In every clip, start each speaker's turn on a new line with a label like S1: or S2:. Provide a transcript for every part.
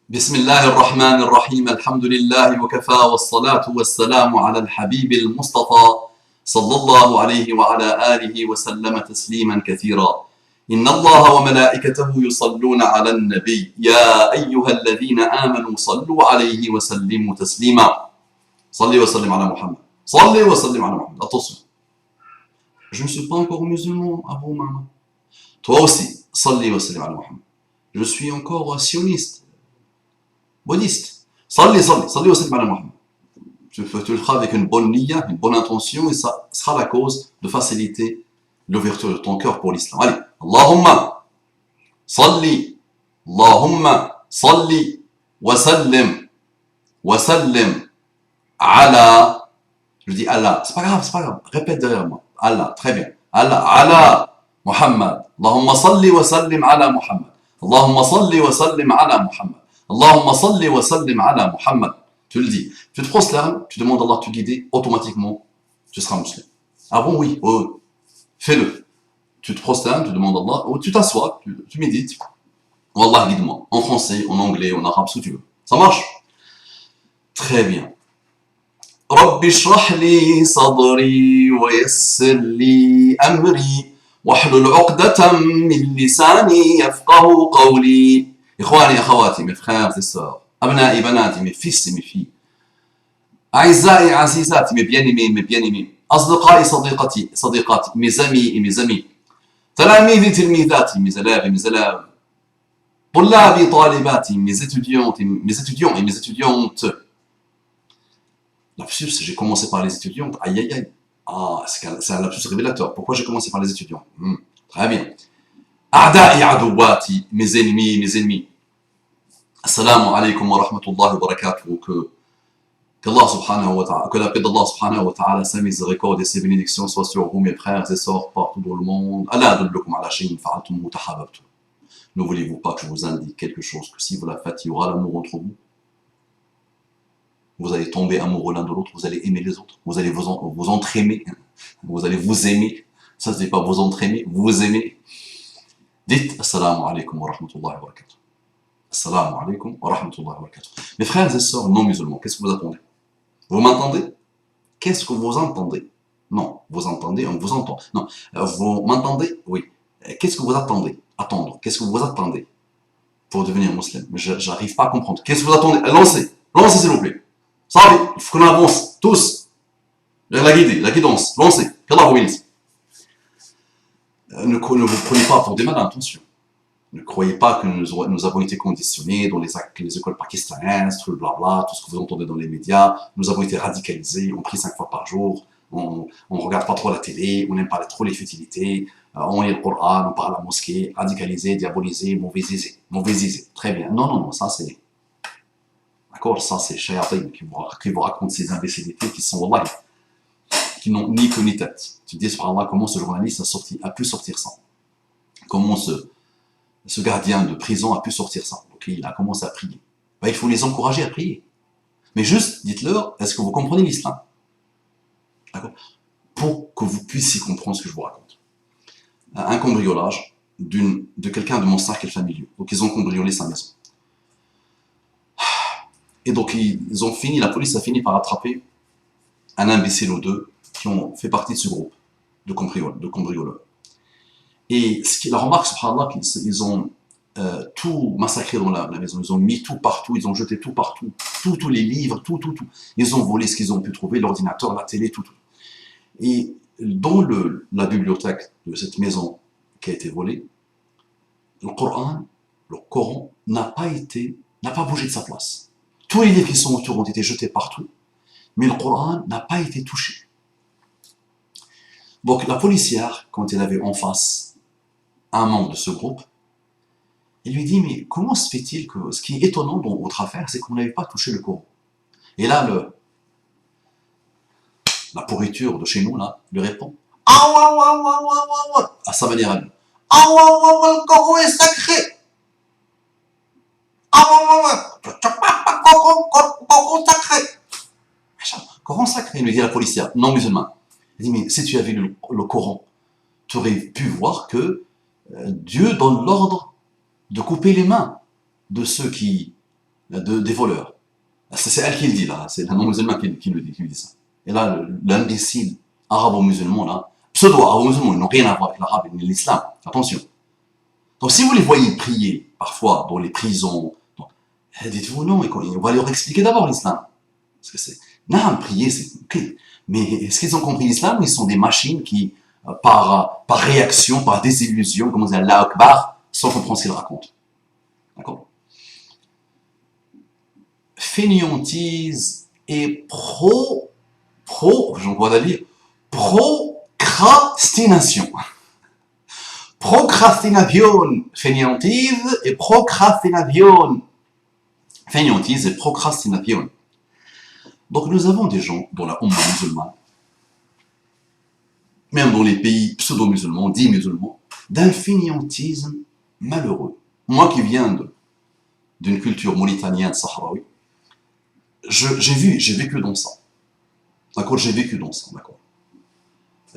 S1: بسم الله الرحمن الرحيم الحمد لله وكفى والصلاة والسلام على الحبيب المصطفى صلى الله عليه وعلى آله وسلم تسليما كثيرا إن الله وملائكته يصلون على النبي يا أيها الذين آمنوا صلوا عليه وسلموا تسليما صلي وسلم على محمد صلي وسلم على محمد. Attention, je ne suis pas encore musulman, Abu Mama. Toi aussi, صلي وسلم على محمد. Je suis encore sioniste, bouddhiste. Salli, salli, salli wa sallim ala Muhammad. Tu le feras avec une bonne niya, une bonne intention, et ça sera la cause de faciliter l'ouverture de ton cœur pour l'islam. Allez, Allahumma salli, Allahumma salli wa sallim ala. Je dis Allah, c'est pas grave, répète derrière moi. Allah, très bien. Allah, ala Muhammad. Allahumma salli wa sallim ala Muhammad. Allahumma salli wa sallim ala Muhammad. Allahumma salli wa sallim ala Muhammad. Tu le dis. Tu te prosternes, tu demandes à Allah de te guider, automatiquement, tu seras musulman. Ah bon, oui, oh, fais-le. Tu te prosternes, tu demandes à Allah, ou tu t'assois, tu médites. Wallah, guide-moi. En français, en anglais, en arabe, ce que tu veux. Ça marche? Très bien. Rabbi shrah li sadri wa yassir li amri wahlul 'uqdatam min lisani yafqahu qawli. إخواني أخواتي mes frères et sœurs أبنائي بناتي mes fils et mes filles أعزائي عزيزاتي mes bien-aimés أصدقائي صديقاتي mes amis et mes amis تلاميذي تلميذاتي mes élèves et mes élèves طلابي طالباتي mes étudiants et mes étudiantes. Lapsus, j'ai commencé par les étudiantes. Aïe aïe aïe. Ah, c'est un lapsus révélateur. Pourquoi j'ai commencé par les étudiants? Très bien. أعدائي عدواتي mes ennemis. Assalamu alaikum wa rahmatullahi wa barakatuh. Qu'Allah subhanahu wa ta'ala, que la paix d'Allah subhanahu wa ta'ala, sa miséricorde et ses bénédictions soient sur vous, mes frères et sœurs, partout dans le monde. Allah adullukum ala shay'in fa'altum mutahabbabtum. Ne voulez-vous pas que je vous indique quelque chose que si vous la faites, il y aura l'amour entre vous? Vous allez tomber amoureux l'un de l'autre, vous allez aimer les autres, vous allez vous entraimer, vous allez vous aimer. Ça, ce n'est pas vous entraimer, vous aimer. Dites Assalamu alaikum wa rahmatullahi wa barakatuh. Assalamu alaikum wa rahmatullahi wa barakatuh. Mes frères et sœurs non musulmans, qu'est-ce que vous attendez? Vous m'entendez? Qu'est-ce que vous entendez? Non, vous entendez, on vous entend. Non, vous m'entendez? Oui. Qu'est-ce que vous attendez? Attendre. Qu'est-ce que vous attendez pour devenir musulman? J'arrive pas à comprendre. Qu'est-ce que vous attendez? Lancez s'il vous plaît. Ça va, il faut qu'on avance, tous. La guidance, lancez. Qu'Allah vous bénisse. Ne vous prenez pas pour des malins, attention. Ne croyez pas que nous avons été conditionnés dans les écoles pakistanaises, tout le blabla, tout ce que vous entendez dans les médias. Nous avons été radicalisés, on prie 5 fois par jour, on ne regarde pas trop la télé, on n'aime pas trop les futilités, on lit le Coran, on parle à la mosquée, radicalisé, diabolisé, mauvaiseisé. Très bien. Non, ça c'est... D'accord, ça c'est Shayatin qui vous raconte ces imbécilités qui sont, wallah, qui n'ont ni queue ni tête. Tu te dis, subhanallah, comment ce journaliste a pu sortir ça? Comment ce gardien de prison a pu sortir ça? Donc il a commencé à prier. Ben, il faut les encourager à prier. Mais juste, dites-leur, est-ce que vous comprenez l'islam? D'accord? Pour que vous puissiez comprendre ce que je vous raconte. Un cambriolage de quelqu'un de mon cercle familier. Donc ils ont cambriolé sa maison. Et donc la police a fini par attraper un imbécile ou deux qui ont fait partie de ce groupe de cambrioleurs. Et la remarque, subhanallah, qu'ils ont tout massacré dans la maison, ils ont mis tout partout, ils ont jeté tout partout, tous les livres, tout. Ils ont volé ce qu'ils ont pu trouver, l'ordinateur, la télé, tout. Et dans la bibliothèque de cette maison qui a été volée, le Coran n'a pas bougé de sa place. Tous les livres qui sont autour ont été jetés partout, mais le Coran n'a pas été touché. Donc la policière, quand elle avait en face un membre de ce groupe, il lui dit, mais comment se fait-il que ce qui est étonnant dans votre affaire, c'est que vous n'avez pas touché le Coran? Et là, la pourriture de chez nous, là, lui répond, à sa manière à lui. Le Coran est sacré. Coran sacré, lui dit la policière, non musulmane. Il dit, mais si tu avais lu le Coran, tu aurais pu voir que Dieu donne l'ordre de couper les mains de ceux qui des voleurs. C'est elle qui le dit là, c'est un non-musulman qui le dit ça. Et là, l'imbécile arabo-musulman là, pseudo-arabo-musulman, ils n'ont rien à voir avec l'arabe ni l'islam, attention. Donc si vous les voyez prier parfois dans les prisons, dites-vous non, on va leur expliquer d'abord l'islam. Parce que c'est, non, prier c'est ok. Mais est-ce qu'ils ont compris l'islam ou ils sont des machines qui, par réaction, par désillusion, comme on dit Allah Akbar, sans comprendre ce qu'ils racontent. D'accord? Fainéantise et j'en vois d'aller, procrastination. Procrastination, fainéantise et procrastination. Fainéantise et procrastination. Donc nous avons des gens dans la Ummah musulmane, même dans les pays pseudo-musulmans, dits musulmans, d'un fainéantisme malheureux. Moi qui viens d'une culture mauritanienne sahraoui, j'ai vécu dans ça. D'accord, j'ai vécu dans ça, d'accord.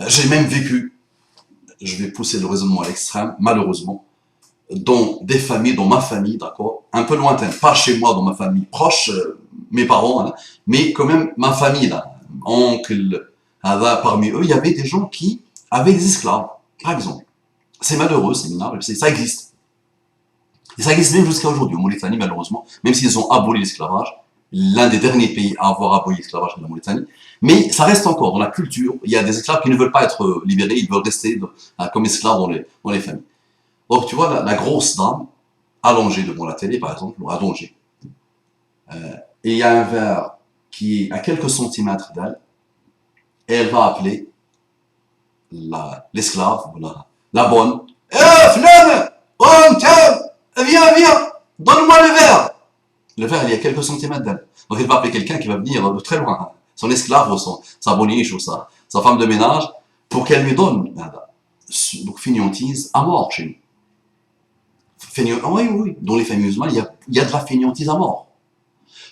S1: J'ai même vécu, je vais pousser le raisonnement à l'extrême, malheureusement, dans des familles, dans ma famille, d'accord, un peu lointaine, pas chez moi, dans ma famille proche, mes parents, hein, mais quand même ma famille, là, oncle, parmi eux, il y avait des gens qui avaient des esclaves, par exemple. C'est malheureux, c'est minable, ça existe. Et ça existe même jusqu'à aujourd'hui, en Mauritanie, malheureusement, même s'ils ont aboli l'esclavage, l'un des derniers pays à avoir aboli l'esclavage de la Mauritanie, mais ça reste encore dans la culture. Il y a des esclaves qui ne veulent pas être libérés, ils veulent rester comme esclaves dans les familles. Donc tu vois, la grosse dame, allongée devant la télé, par exemple, ou allongée, et il y a un verre qui est à quelques centimètres d'elle, et elle va appeler l'esclave, la bonne. Eh, flemme! Oh, tiens! Viens! Donne-moi le verre! Le verre, il y a quelques centimètres d'elle. Donc elle va appeler quelqu'un qui va venir de très loin, son esclave ou sa boniche ou sa femme de ménage, pour qu'elle lui donne. Donc fainéantise à mort chez nous. Oui, dans les familles musulmanes, il y a de la fainéantise à mort.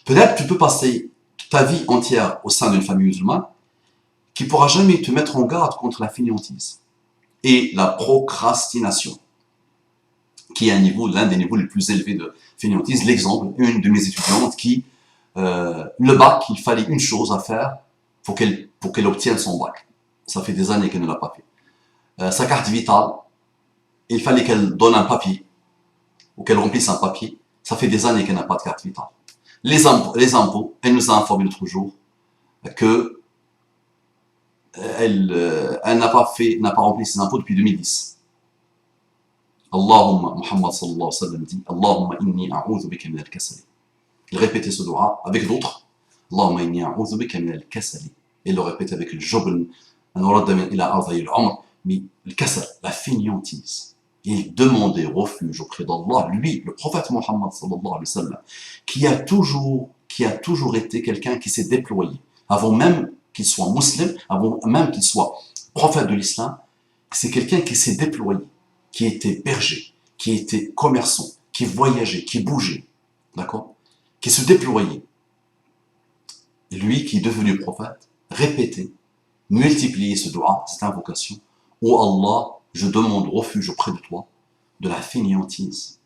S1: Peut-être tu peux passer ta vie entière au sein d'une famille musulmane qui ne pourra jamais te mettre en garde contre la fainéantise et la procrastination, qui est l'un des niveaux les plus élevés de fainéantise. L'exemple, une de mes étudiantes qui, le bac, il fallait une chose à faire pour qu'elle obtienne son bac. Ça fait des années qu'elle ne l'a pas fait. Sa carte vitale, il fallait qu'elle donne un papier, ou qu'elle remplisse un papier. Ça fait des années qu'elle n'a pas de carte vitale. Les impôts, elle nous a informé l'autre jour que elle n'a pas rempli ses impôts depuis 2010. Allahumma, Muhammad sallallahu alayhi wa sallam dit, Allahumma inni a'udhu bika min al-kasali. Il répétait ce dua avec d'autres. Allahumma inni a'udhu bika min al-kasali. Il le répétait avec le jubn, mais le kasal, la fainéantise. Il demandait refuge auprès d'Allah, lui, le prophète Muhammad sallallahu alayhi wa sallam, qui a toujours été quelqu'un qui s'est déployé, avant même qu'il soit musulman, avant même qu'il soit prophète de l'islam, c'est quelqu'un qui s'est déployé, qui était berger, qui était commerçant, qui voyageait, qui bougeait, d'accord, qui se déployait. Et lui qui est devenu prophète, répétait, multipliait ce dua, cette invocation, ô Allah, je demande refuge auprès de toi de la fainéantise.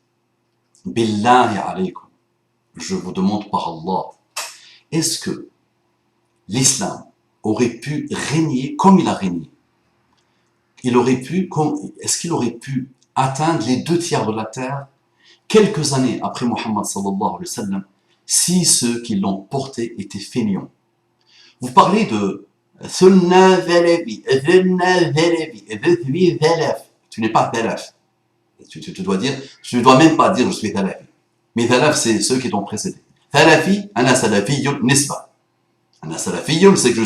S1: Billahi alaykum, je vous demande par Allah, est-ce que l'islam aurait pu régner comme il a régné? Est-ce qu'il aurait pu atteindre les 2 tiers de la terre quelques années après Muhammad sallallahu alayhi wa sallam si ceux qui l'ont porté étaient fainéants? Vous parlez de Sunna Velevi, tu n'es pas Thalaf. Tu dois même pas dire je suis Thalafi. Mais Thalaf, c'est ceux qui t'ont précédé. Thalafi, ana salafiyun nisba. Ana salafiyun, c'est que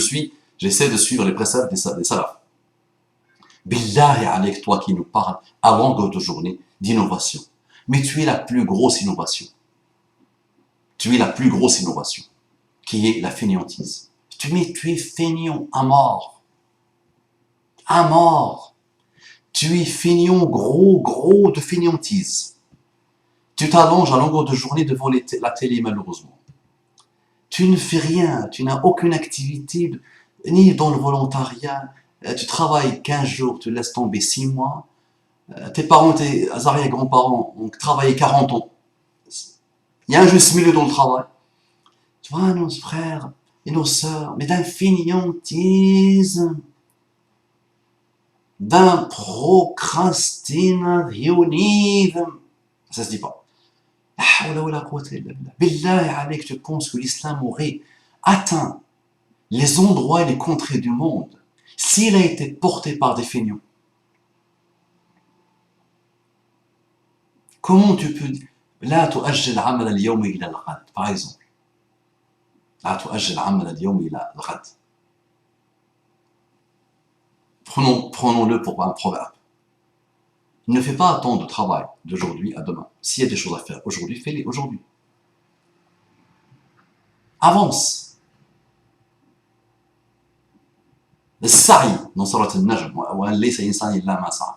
S1: j'essaie de suivre les préceptes des salafs. Billahi avec toi qui nous parle à longueur de journée d'innovation. Mais tu es la plus grosse innovation. Tu es la plus grosse innovation, qui est la fainéantise. Tu es fainéant à mort. À mort. Tu es fainéant gros de fainéantise. Tu t'allonges à longueur de journée devant la télé, malheureusement. Tu ne fais rien, tu n'as aucune activité, ni dans le volontariat. Tu travailles 15 jours, tu laisses tomber 6 mois. Tes parents, tes arrière-grands-parents ont travaillé 40 ans. Il y a un juste milieu dans le travail. Tu vois, nos frères et nos sœurs, mais d'un fainéantisme, d'un procrastinationnisme. Ça se dit pas. Billah alayk, tu penses que l'islam aurait atteint les endroits et les contrées du monde s'il a été porté par des feignants? Comment tu peux dire لا تؤجل العمل اليومي إلى الغد, par exemple. لا تؤجل العمل اليومي إلى الغد. Prenons-le pour un proverbe. Ne fais pas tant de travail d'aujourd'hui à demain. S'il y a des choses à faire aujourd'hui, fais-les aujourd'hui. Avance. السعي dans Surat Al-Najm, وأن ليس إنسان إلا ما سعى.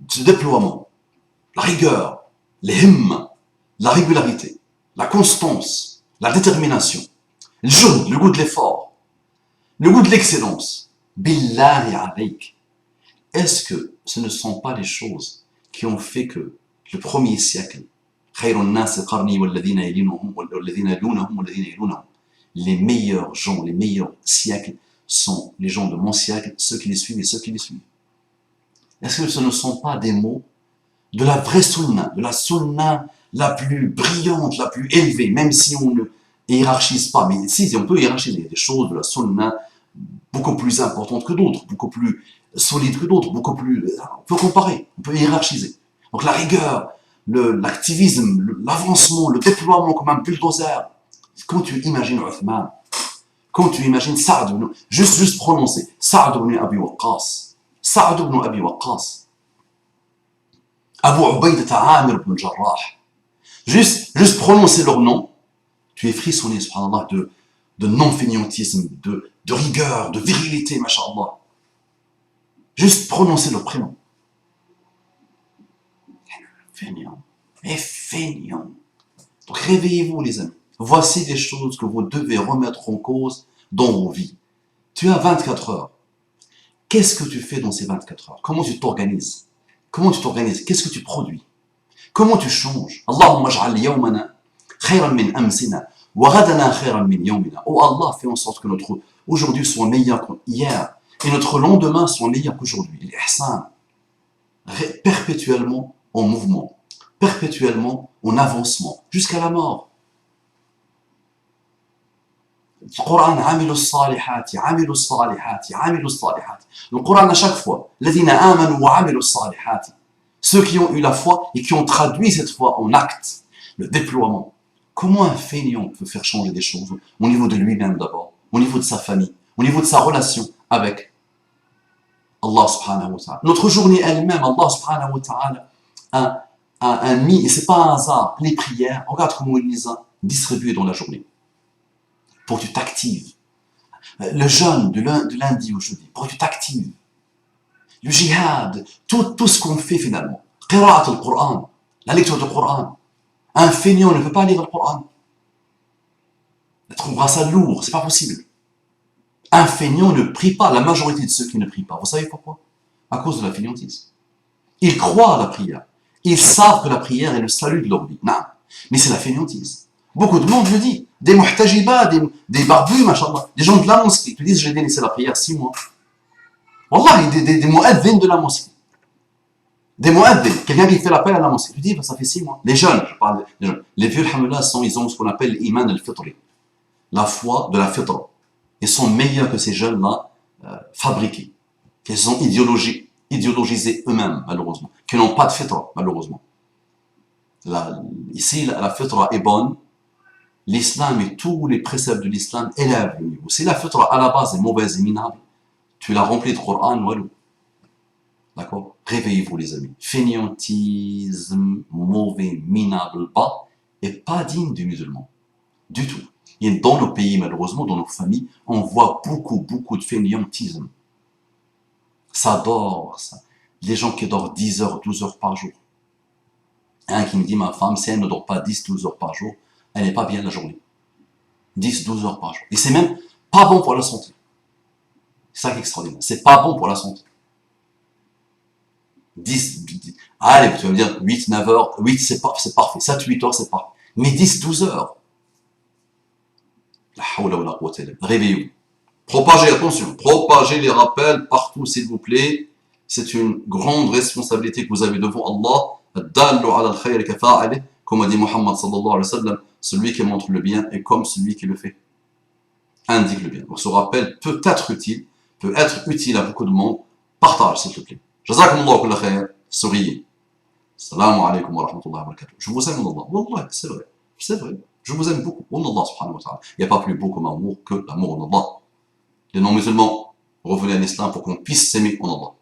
S1: Ce déploiement, la rigueur, les himmes, la régularité, la constance, la détermination, le juhd, le goût de l'effort, le goût de l'excellence. Billahi alayk. Est-ce que ce ne sont pas les choses qui ont fait que le premier siècle, les meilleurs gens, les meilleurs siècles sont les gens de mon siècle, ceux qui les suivent et ceux qui les suivent? Est-ce que ce ne sont pas des mots de la vraie sunna, de la sunna la plus brillante, la plus élevée, même si on ne hiérarchise pas, mais si on peut hiérarchiser des choses de la sunna beaucoup plus importantes que d'autres, beaucoup plus solides que d'autres, beaucoup plus... On peut comparer, on peut hiérarchiser. Donc la rigueur, l'activisme, l'avancement, le déploiement comme un bulldozer. Quand tu imagines Uthman, quand tu imagines Saad ibn... Juste prononcer, Saad ibn Abi Waqqas, Saad ibn Abi Waqqas, Abu Ubaydah Amir ibn Jarrah. Juste prononcer leur nom, tu es frissonné, subhanallah, de non-fainéantisme, de rigueur, de virilité, masha'Allah. Juste prononcer leur prénom. Fainéant. Et fainéant. Donc réveillez-vous, les amis. Voici des choses que vous devez remettre en cause dans vos vies. Tu as 24 heures. Qu'est-ce que tu fais dans ces 24 heures? Comment tu t'organises? Comment tu t'organises? Qu'est-ce que tu produis? Comment tu changes? Allahumma ij'al yawmana khayran min amsina wa ghadana khayran min yawmina. Oh Allah, fais en sorte que notre aujourd'hui soit meilleur qu'hier et notre lendemain soit meilleur qu'aujourd'hui. L'ihsan, perpétuellement en mouvement, perpétuellement en avancement, jusqu'à la mort. Le Coran, عملوا الصالحات عملوا الصالحات عملوا الصالحات. Le Coran à chaque fois, الذين آمنوا وعملوا الصالحات. Ceux qui ont eu la foi et qui ont traduit cette foi en acte, le déploiement. Comment un fainéant peut faire changer des choses au niveau de lui-même d'abord, au niveau de sa famille, au niveau de sa relation avec Allah subhanahu wa ta'ala. Notre journée elle-même, Allah subhanahu wa ta'ala a mis, et c'est pas un hasard, les prières, regarde comment il les a distribuées dans la journée, pour que tu t'actives. Le jeûne de lundi au jeudi, pour que tu t'actives. Le jihad, tout ce qu'on fait finalement. Qira'at al-Qur'an, la lecture du Coran. Un fainéant ne peut pas lire le Coran. Il trouvera ça lourd, c'est pas possible. Un fainéant ne prie pas, la majorité de ceux qui ne prient pas. Vous savez pourquoi? À cause de la fainéantise. Ils croient à la prière. Ils savent que la prière est le salut de leur vie. Non, mais c'est la fainéantise. Beaucoup de monde le dit. Des muhtajibas, des barbus, machallah. Des gens de la mosquée qui disent j'ai délaissé la prière 6 mois. Wallah, des mu'adhin de la mosquée. Des mu'adhin, quelqu'un qui fait l'appel à la mosquée. Tu dis, bah, ça fait 6 mois. Les jeunes, je parle des jeunes. Les vieux, alhamdoulilah, ils ont ce qu'on appelle l'iman al-fitri. La foi de la fitra. Ils sont meilleurs que ces jeunes-là fabriqués. Qu'ils sont idéologisés eux-mêmes, malheureusement. Qui n'ont pas de fitra, malheureusement. Ici, la fitra est bonne. L'islam et tous les préceptes de l'islam élèvent le niveau. Si la fitra à la base est mauvaise et minable, tu l'as rempli de Coran, walou. D'accord? Réveillez-vous, les amis. Fainéantisme, mauvais, minable, bas, et pas digne du musulman. Du tout. Et dans nos pays, malheureusement, dans nos familles, on voit beaucoup de fainéantisme. Ça dort, ça. Les gens qui dorment 10 heures, 12 heures par jour. Un qui me dit, ma femme, si elle ne dort pas 10, 12 heures par jour, elle n'est pas bien la journée. 10, 12 heures par jour. Et c'est même pas bon pour la santé. C'est ça qui est extraordinaire. C'est pas bon pour la santé. 10, allez, tu vas me dire 8, 9 heures, 8 c'est parfait. 7, 8 heures c'est parfait. midi, 12 heures. Réveillez-vous. Propagez, attention, propagez les rappels partout, s'il vous plaît. C'est une grande responsabilité que vous avez devant Allah. Comme a dit Muhammad sallallahu alayhi wa sallam, celui qui montre le bien est comme celui qui le fait. Indique le bien. Donc ce rappel peut être utile à beaucoup de monde. Partage, s'il te plaît. Jazakumullah kulla khair. Souriez. Salam alaikum wa rahmatullahi wa barakatuh. Je vous aime, Allah. Wallah, c'est vrai. C'est vrai. Je vous aime beaucoup. Allah subhanahu wa ta'ala. Il n'y a pas plus beau comme amour que l'amour d'Allah. Les non-musulmans, revenez à l'islam pour qu'on puisse s'aimer en Allah.